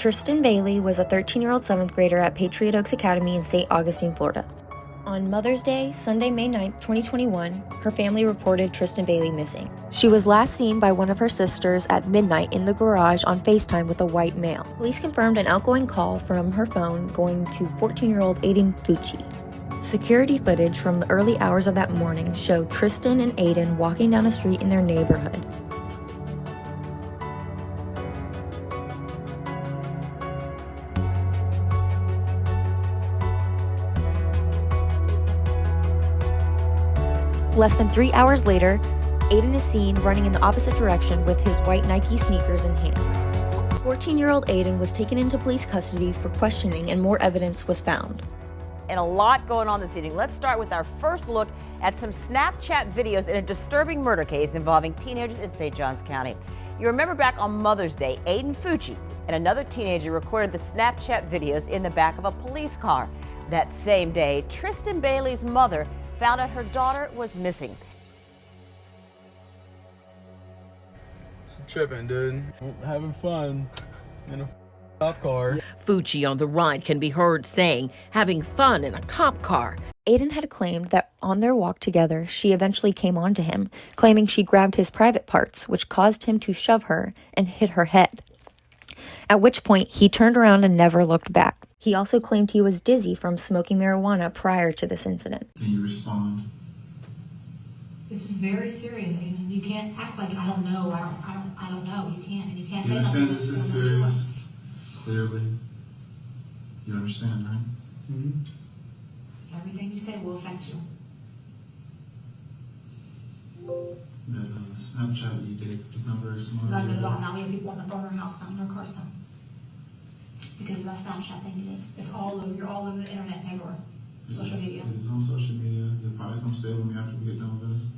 Tristyn Bailey was a 13-year-old 7th grader at Patriot Oaks Academy in St. Augustine, Florida. On Mother's Day, Sunday, May 9, 2021, her family reported Tristyn Bailey missing. She was last seen by one of her sisters at midnight in the garage on FaceTime with a white male. Police confirmed an outgoing call from her phone going to 14-year-old Aiden Fucci. Security footage from the early hours of that morning showed Tristyn and Aiden walking down a street in their neighborhood. Less than 3 hours later, Aiden is seen running in the opposite direction with his white Nike sneakers in hand. 14-year-old Aiden was taken into police custody for questioning and more evidence was found. And a lot going on this evening. Let's start with our first look at some Snapchat videos in a disturbing murder case involving teenagers in St. Johns County. You remember back on Mother's Day, Aiden Fucci and another teenager recorded the Snapchat videos in the back of a police car. That same day, Tristyn Bailey's mother found out her daughter was missing. Tripping, dude. Having fun in a cop car. Fucci on the ride can be heard saying, having fun in a cop car. Aiden had claimed that on their walk together, she eventually came onto him, claiming she grabbed his private parts, which caused him to shove her and hit her head. At which point, he turned around and never looked back. He also claimed he was dizzy from smoking marijuana prior to this incident. Can you respond? This is very serious. I mean, you can't act like I don't know. I don't know. You can't, and you can't You say understand nothing. this is serious? Clearly. You understand, right? Mm-hmm. Everything you say will affect you. That Snapchat that you did was not very smart. Not good at all. Now we have people wanting to burn our house down and our cars down. Because of that Snapchat thing you did. It's all over. You're all over the internet and everywhere. Social media. It is on social media. You'll probably come stay with me after we get done with this.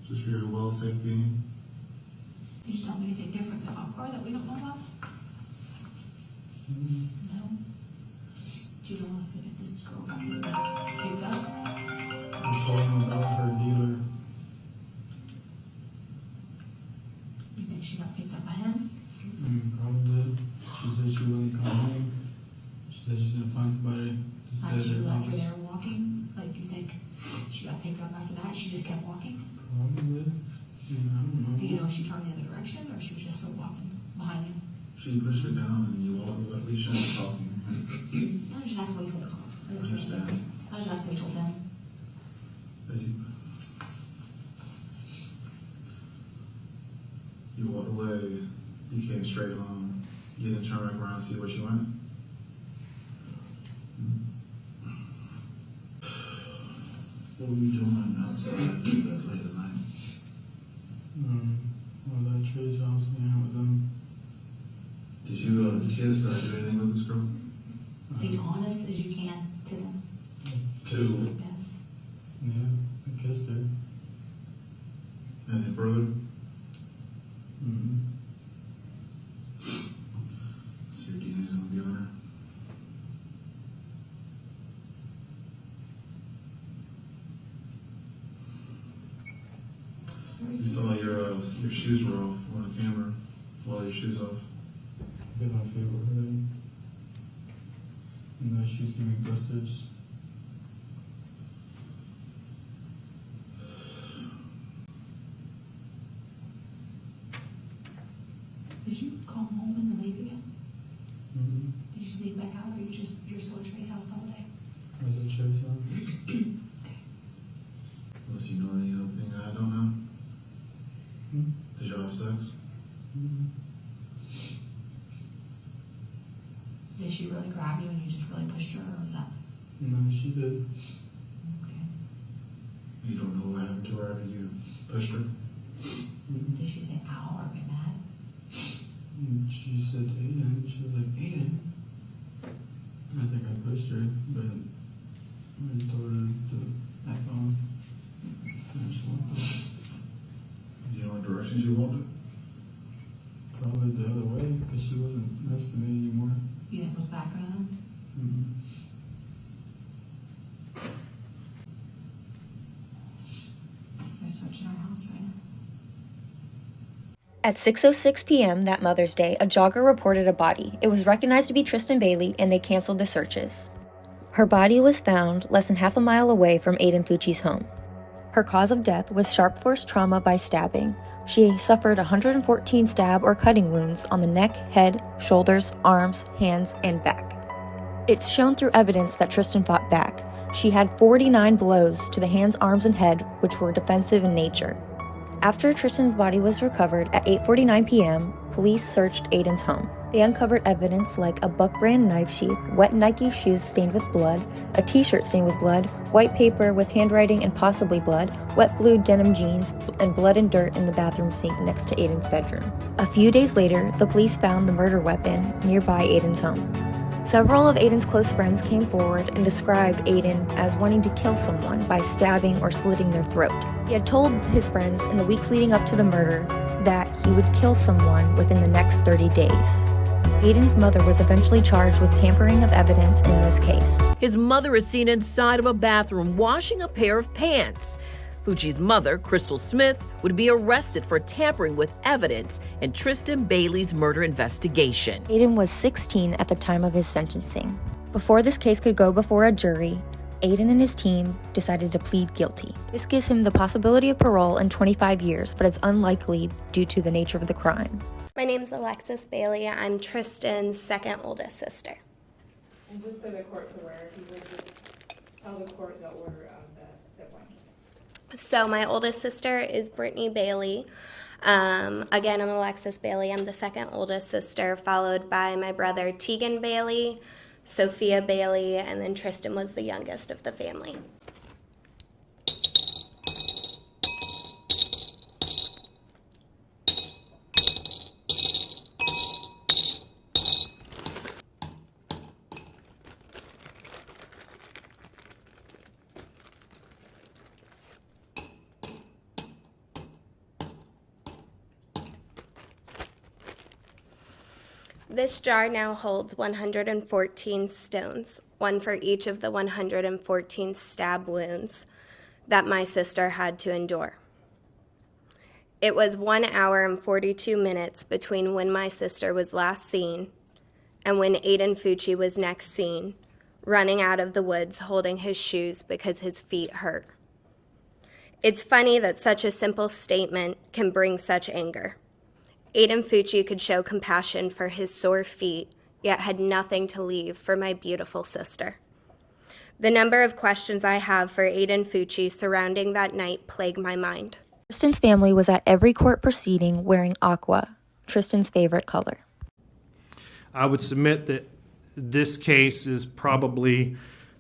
Just for your well, safe being. You just don't do anything different than our car that we don't know about? No. Do you know if this girl got picked up? I told him about her dealer. You think she got picked up by him? Probably. She said she wouldn't come home. She said she's gonna find somebody to stay After at you her left her house. there walking, like you think she got picked up after that? She just kept walking? Probably. I don't know. Do you know if she turned the other direction or she was just still walking behind you? She pushed her down and you walked away. We shouldn't be talking. I was just asking what he told the cops. I understand. I was just asking what he told them. As you walked away, you came straight home. You didn't turn back around and see where she went. What were you doing outside that late at night? Well, at Trey's house, hanging out with them. Did you kiss or do anything with this girl? Be honest as you can to them. To Yes. Yeah, I kissed her. anything further? So your DNA's gonna be on her. You saw your shoes were off on the camera. While your shoes off. Get my feet were hurting. And she's giving me blisters. Did you come home and then leave again? Did you sneak back out or you're still at Trey's house the whole day? I was at Trey's house. Okay. Unless you know any other thing I don't know. Did y'all have sex? Did she really grab you and you just really pushed her, or was that? No, she did. Okay. You don't know what happened to her after you pushed her? Did she say ow or get mad? And she said Aiden. She was like, Aiden? I think I pushed her, but I told her to act on. And she walked off. Do you know what direction she walked in? Probably the other way, because she wasn't next to me anymore. You didn't look back or anything? They're searching our house right now. At 6:06 p.m. that Mother's Day, a jogger reported a body. It was recognized to be Tristyn Bailey, and they canceled the searches. Her body was found less than half a mile away from Aiden Fucci's home. Her cause of death was sharp force trauma by stabbing. She suffered 114 stab or cutting wounds on the neck, head, shoulders, arms, hands, and back. It's shown through evidence that Tristyn fought back. She had 49 blows to the hands, arms, and head, which were defensive in nature. After Tristyn's body was recovered at 8:49 p.m., police searched Aiden's home. They uncovered evidence like a Buck brand knife sheath, wet Nike shoes stained with blood, a t-shirt stained with blood, white paper with handwriting and possibly blood, wet blue denim jeans, and blood and dirt in the bathroom sink next to Aiden's bedroom. A few days later, the police found the murder weapon nearby Aiden's home. Several of Aiden's close friends came forward and described Aiden as wanting to kill someone by stabbing or slitting their throat. He had told his friends in the weeks leading up to the murder that he would kill someone within the next 30 days. Aiden's mother was eventually charged with tampering of evidence in this case. His mother is seen inside of a bathroom washing a pair of pants. Fucci's mother, Crystal Smith, would be arrested for tampering with evidence in Tristyn Bailey's murder investigation. Aiden was 16 at the time of his sentencing. Before this case could go before a jury, Aiden and his team decided to plead guilty. This gives him the possibility of parole in 25 years, but it's unlikely due to the nature of the crime. My name's Alexis Bailey. I'm Tristyn's second oldest sister. And just so the court's aware, if you would just tell the court the order of the siblings. So my oldest sister is Brittany Bailey. Again, I'm Alexis Bailey. I'm the second oldest sister, followed by my brother Tegan Bailey, Sophia Bailey, and then Tristyn was the youngest of the family. This jar now holds 114 stones, one for each of the 114 stab wounds that my sister had to endure. It was 1 hour and 42 minutes between when my sister was last seen and when Aiden Fucci was next seen, running out of the woods holding his shoes because his feet hurt. It's funny that such a simple statement can bring such anger. Aiden Fucci could show compassion for his sore feet, yet had nothing to leave for my beautiful sister. The number of questions I have for Aiden Fucci surrounding that night plague my mind. Tristyn's family was at every court proceeding wearing aqua, Tristyn's favorite color. I would submit that this case is probably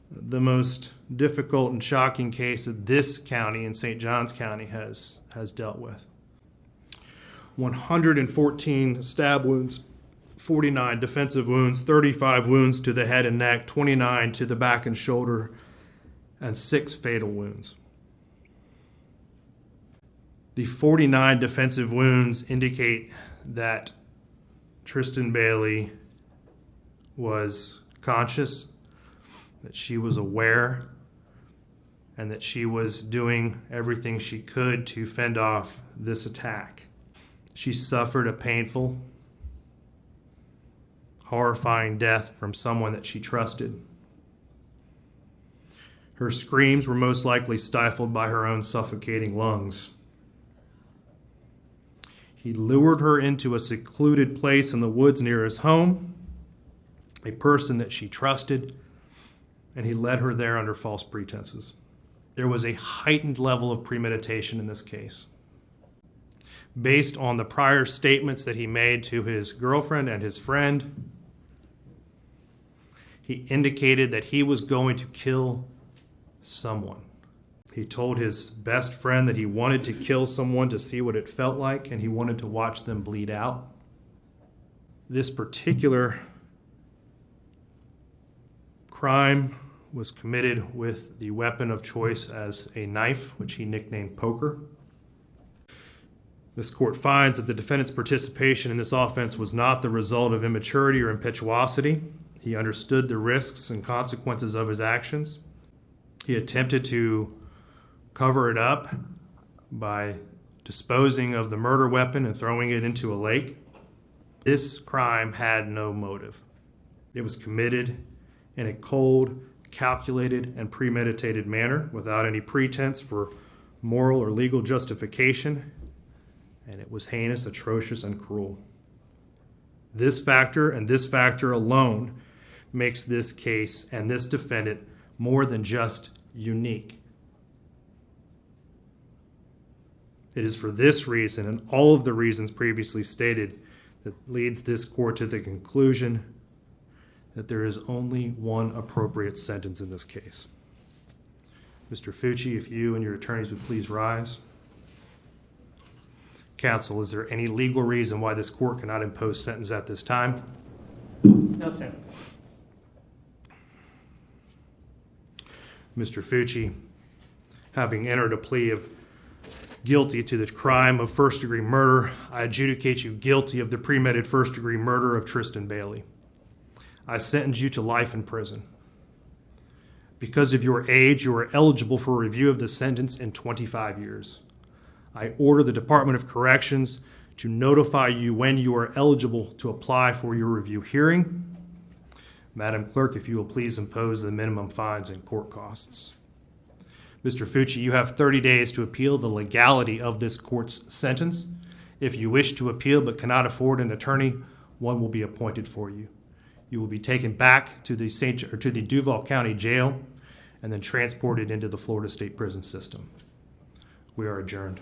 the most difficult and shocking case that this county and St. Johns County has dealt with. 114 stab wounds, 49 defensive wounds, 35 wounds to the head and neck, 29 to the back and shoulder, and 6 fatal wounds. The 49 defensive wounds indicate that Tristyn Bailey was conscious, that she was aware, and that she was doing everything she could to fend off this attack. She suffered a painful, horrifying death from someone that she trusted. Her screams were most likely stifled by her own suffocating lungs. He lured her into a secluded place in the woods near his home, a person that she trusted, and he led her there under false pretenses. There was a heightened level of premeditation in this case. Based on the prior statements that he made to his girlfriend and his friend, he indicated that he was going to kill someone. He told his best friend that he wanted to kill someone to see what it felt like, and he wanted to watch them bleed out. This particular crime was committed with the weapon of choice as a knife, which he nicknamed poker. This court finds that the defendant's participation in this offense was not the result of immaturity or impetuosity. He understood the risks and consequences of his actions. He attempted to cover it up by disposing of the murder weapon and throwing it into a lake. This crime had no motive. It was committed in a cold, calculated, and premeditated manner without any pretense for moral or legal justification, and it was heinous, atrocious, and cruel. This factor and this factor alone makes this case and this defendant more than just unique. It is for this reason and all of the reasons previously stated that leads this court to the conclusion that there is only one appropriate sentence in this case. Mr. Fucci, if you and your attorneys would please rise. Counsel, is there any legal reason why this court cannot impose sentence at this time? No, sir. Mr. Fucci, having entered a plea of guilty to the crime of first-degree murder, I adjudicate you guilty of the premeditated first-degree murder of Tristyn Bailey. I sentence you to life in prison. Because of your age, you are eligible for review of the sentence in 25 years. I order the Department of Corrections to notify you when you are eligible to apply for your review hearing. Madam Clerk, if you will please impose the minimum fines and court costs. Mr. Fucci, you have 30 days to appeal the legality of this court's sentence. If you wish to appeal but cannot afford an attorney, one will be appointed for you. You will be taken back to the Duval County Jail and then transported into the Florida State Prison System. We are adjourned.